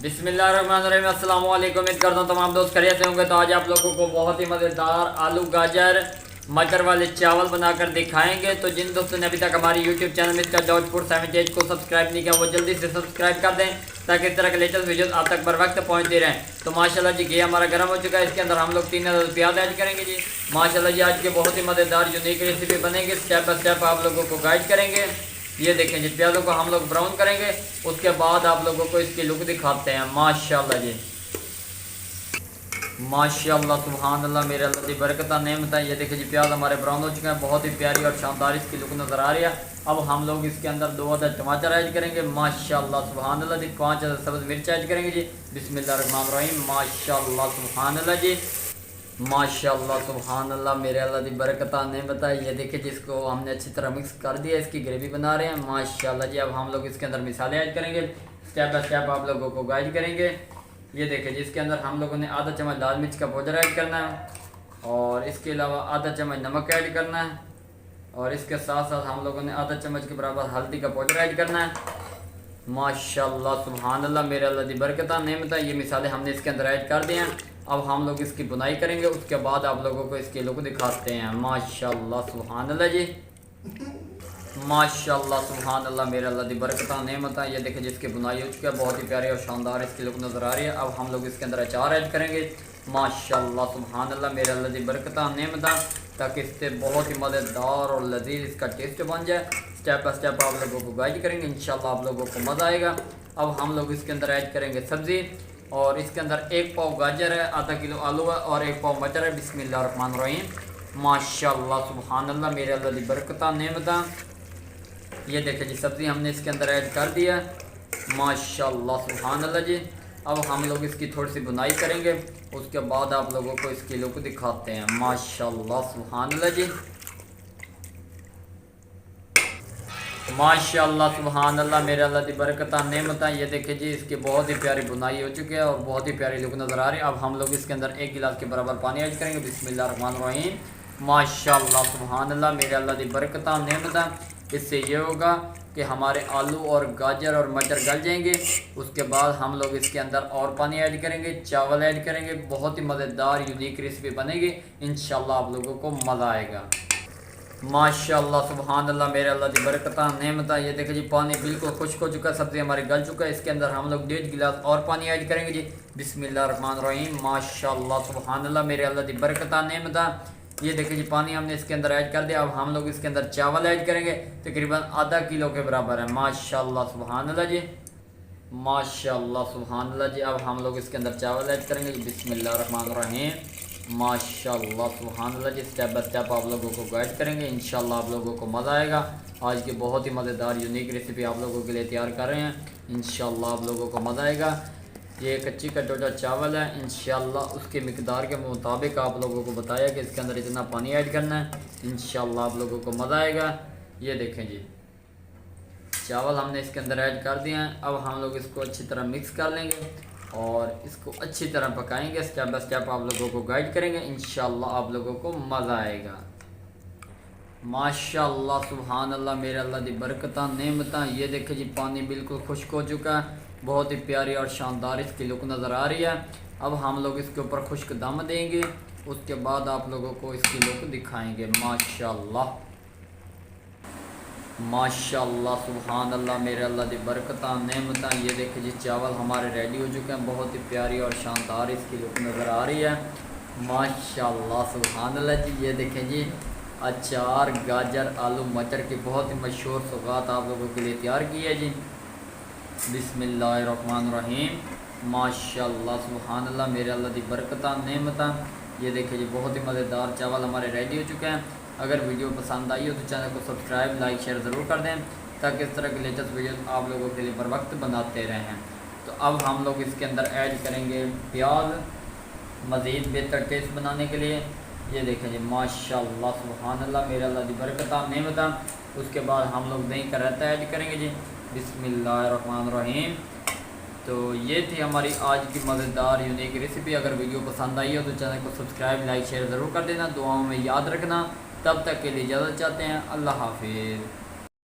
बिस्मिल्लाहिर्रहमानिर्रहीम। अस्सलाम वालेकुम। उम्मीद करता हूँ तमाम दोस्त खैरियत से होंगे। तो आज आप लोगों को बहुत ही मज़ेदार आलू गाजर मटर वाले चावल बनाकर दिखाएंगे। तो जिन दोस्तों ने अभी तक हमारी YouTube channel mister George food 78 को सब्सक्राइब नहीं किया वो जल्दी से सब्सक्राइब कर दें ताकि इस तरह के लेटेस्ट वीडियोस आप तक बर वक्त पहुँचती रहें। तो माशाल्लाह जी घी हमारा गर्म हो चुका है। इसके अंदर हम लोग 3 प्याज ऐड करेंगे जी। माशाल्लाह जी आज के बहुत ही मज़ेदार यूनिक रेसिपी बनेगी। स्टेप बाय स्टेप आप लोगों को गाइड करेंगे। ये देखें जी प्याज़ों को हम लोग ब्राउन करेंगे। उसके बाद आप लोगों को इसकी लुक दिखाते हैं। माशाल्लाह जी माशाल्लाह सुभान अल्लाह मेरे अल्लाह की बरकत नेमत है। ये देखिए जी प्याज हमारे ब्राउन हो चुके हैं। बहुत ही प्यारी और शानदार इसकी लुक नज़र आ रही है। अब हम लोग इसके अंदर 2 अदद टमाटर ऐड करेंगे। माशाल्लाह सुभान अल्लाह जी 5 अदद सब्ज़ मिर्च ऐड करेंगे जी। बिस्मिल्लाहिर्रहमानिर्रहीम। माशाल्लाह सुभान अल्लाह जी माशाल्लाह सुभान अल्लाह मेरे अल्लाह की बरकत नेमत है। ये देखिए जिसको हमने अच्छी तरह मिक्स कर दिया, इसकी ग्रेवी बना रहे हैं। माशाल्लाह जी अब हम लोग इसके अंदर मिसाले ऐड करेंगे। स्टेप बाय स्टेप आप लोगों को गाइड करेंगे। ये देखिए जिसके अंदर हम लोगों ने आधा चम्मच लाल मिर्च का पाउडर ऐड करना है और इसके अलावा आधा चम्मच नमक ऐड करना है और इसके साथ साथ हम लोगों ने आधा चम्मच के बराबर हल्दी का पाउडर ऐड करना है। माशाल्लाह सुभान अल्लाह मेरे अल्लाह की बरकत नेमत है। ये मिसाले हमने इसके अंदर ऐड कर दिए हैं। अब हम लोग इसकी बुनाई करेंगे। उसके बाद आप लोगों को इसकी लुक दिखाते हैं। माशाल्लाह सुभान अल्लाह जी माशाल्लाह सुभान अल्लाह मेरे अल्लाह की बरकत नेमत है। ये देखिए जिसकी बुनाई हो चुकी है। बहुत ही प्यारी और शानदार इसकी लुक नज़र आ रही है। अब हम लोग इसके अंदर अचार ऐड करेंगे। माशाल्लाह सुभान अल्लाह मेरे अल्लाह की बरकत नेमत है ताकि इससे बहुत ही मज़ेदार और लजीज इसका टेस्ट बन जाए। स्टेप बाय स्टेप आप लोगों को गाइड करेंगे। इंशाल्लाह आप लोगों को मज़ा आएगा। अब हम लोग इसके अंदर ऐड करेंगे सब्ज़ी और इसके अंदर 1 पाव गाजर है, आधा किलो आलू है और 1 पाव मटर है। बिस्मिल्लाहिर्रहमानिर्रहीम। माशाल्लाह सुभान अल्लाह मेरे अल्लाह की बरकत नेमत है। ये देखिए जी सब्ज़ी हमने इसके अंदर ऐड कर दिया। माशाल्लाह सुभान अल्लाह जी अब हम लोग इसकी थोड़ी सी बुनाई करेंगे। उसके बाद आप लोगों को इसकी लुक दिखाते हैं। माशाल्लाह सुभान अल्लाह जी माशाल्लाह सुभान अल्लाह मेरे अल्लाह की बरकत नेमत है। ये देखिए जी इसकी बहुत ही प्यारी बुनाई हो चुकी है और बहुत ही प्यारी लुक नज़र आ रही है। अब हम लोग इसके अंदर 1 गिलास के बराबर पानी ऐड करेंगे। बिस्मिल्लाहिर्रहमानिर्रहीम। माशाल्लाह सुभान अल्लाह मेरे अल्लाह की बरकत नेमत है। इससे ये होगा कि हमारे आलू और गाजर और मटर गल जाएंगे। उसके बाद हम लोग इसके अंदर और पानी ऐड करेंगे, चावल ऐड करेंगे। बहुत ही मज़ेदार यूनिक रेसिपी बनेगी। इंशाल्लाह आप लोगों को मज़ा आएगा। माशाल्लाह सुभान अल्लाह मेरे अल्लाह की बरकत नेमत है। ये देखिए जी पानी बिल्कुल खुश्क हो चुका है। सब्ज़ी हमारी गल चुका है। इसके अंदर हम लोग 1.5 गिलास और पानी ऐड करेंगे जी। बिस्मिल्लाहिर्रहमानिर्रहीम। माशाल्लाह सुभान अल्लाह मेरे अल्लाह की बरकत नेमत है। ये देखिए जी पानी हमने इसके अंदर ऐड कर दिया। अब हम लोग इसके अंदर चावल ऐड करेंगे तकरीबन आधा किलो के बराबर है। माशाल्लाह सुभान अल्लाह जी माशाल्लाह सुभान अल्लाह जी अब हम लोग इसके अंदर चावल ऐड करेंगे। बिस्मिल्लाहिर्रहमानिर्रहीम। माशाल्लाह सुभान अल्लाह जी स्टेप बाय स्टेप आप लोगों को गाइड करेंगे। इंशाल्लाह आप लोगों को मज़ा आएगा। आज की बहुत ही मज़ेदार यूनिक रेसिपी आप लोगों के लिए तैयार कर रहे हैं। इंशाल्लाह आप लोगों को मज़ा आएगा। ये कच्ची कटोरा चावल है। इंशाल्लाह उसके मिकदार के मुताबिक आप लोगों को बताया कि इसके अंदर इतना पानी ऐड करना है। इंशाल्लाह आप लोगों को मज़ा आएगा। ये देखें जी चावल हमने इसके अंदर ऐड कर दिए हैं। अब हम लोग इसको अच्छी तरह मिक्स कर लेंगे और इसको अच्छी तरह पकाएंगे। स्टेप बाय स्टेप आप लोगों को गाइड करेंगे। इंशाल्लाह आप लोगों को मज़ा आएगा। माशाल्लाह सुभान अल्लाह मेरे अल्लाह की बरकत नेमत। ये देखिए जी पानी बिल्कुल खुश्क हो चुका है। बहुत ही प्यारी और शानदार इसकी लुक नज़र आ रही है। अब हम लोग इसके ऊपर खुश्क दम देंगे। उसके बाद आप लोगों को इसकी लुक दिखाएंगे। माशाल्लाह माशाल्लाह सुभान अल्लाह मेरे अल्लाह की बरकत नेमत। ये देखिए जी चावल हमारे रेडी हो चुके हैं। बहुत ही प्यारी और शानदार इसकी लुक नज़र आ रही है। माशाल्लाह सुभान अल्लाह जी ये देखें जी अचार गाजर आलू मटर की बहुत ही मशहूर सौगात आप लोगों के लिए तैयार की है जी। बिस्मिल्लाहिर्रहमानिर्रहीम। माशाल्लाह सुभान अल्लाह मेरे अल्लाह की बरकत नेमत। ये देखिए जी बहुत ही मज़ेदार चावल हमारे रेडी हो चुके हैं। अगर वीडियो पसंद आई हो तो चैनल को सब्सक्राइब लाइक शेयर ज़रूर कर दें ताकि इस तरह के लेटेस्ट वीडियो आप लोगों के लिए बर वक्त बनाते रहें। तो अब हम लोग इसके अंदर ऐड करेंगे प्याज मज़ीद बेहतर टेस्ट बनाने के लिए। ये देखें जी माशाल्लाह सुभान अल्लाह मेरे अल्लाह की बरकत नेमत। उसके बाद हम लोग दही का रायता ऐड करेंगे जी। बिस्मिल्लाहिर्रहमानिर्रहीम। तो ये थी हमारी आज की मज़ेदार यूनिक रेसिपी। अगर वीडियो पसंद आई हो तो चैनल को सब्सक्राइब लाइक शेयर ज़रूर कर देना। दुआओं में याद रखना। तब तक के लिए इजाज़त चाहते हैं। अल्लाह हाफिज़।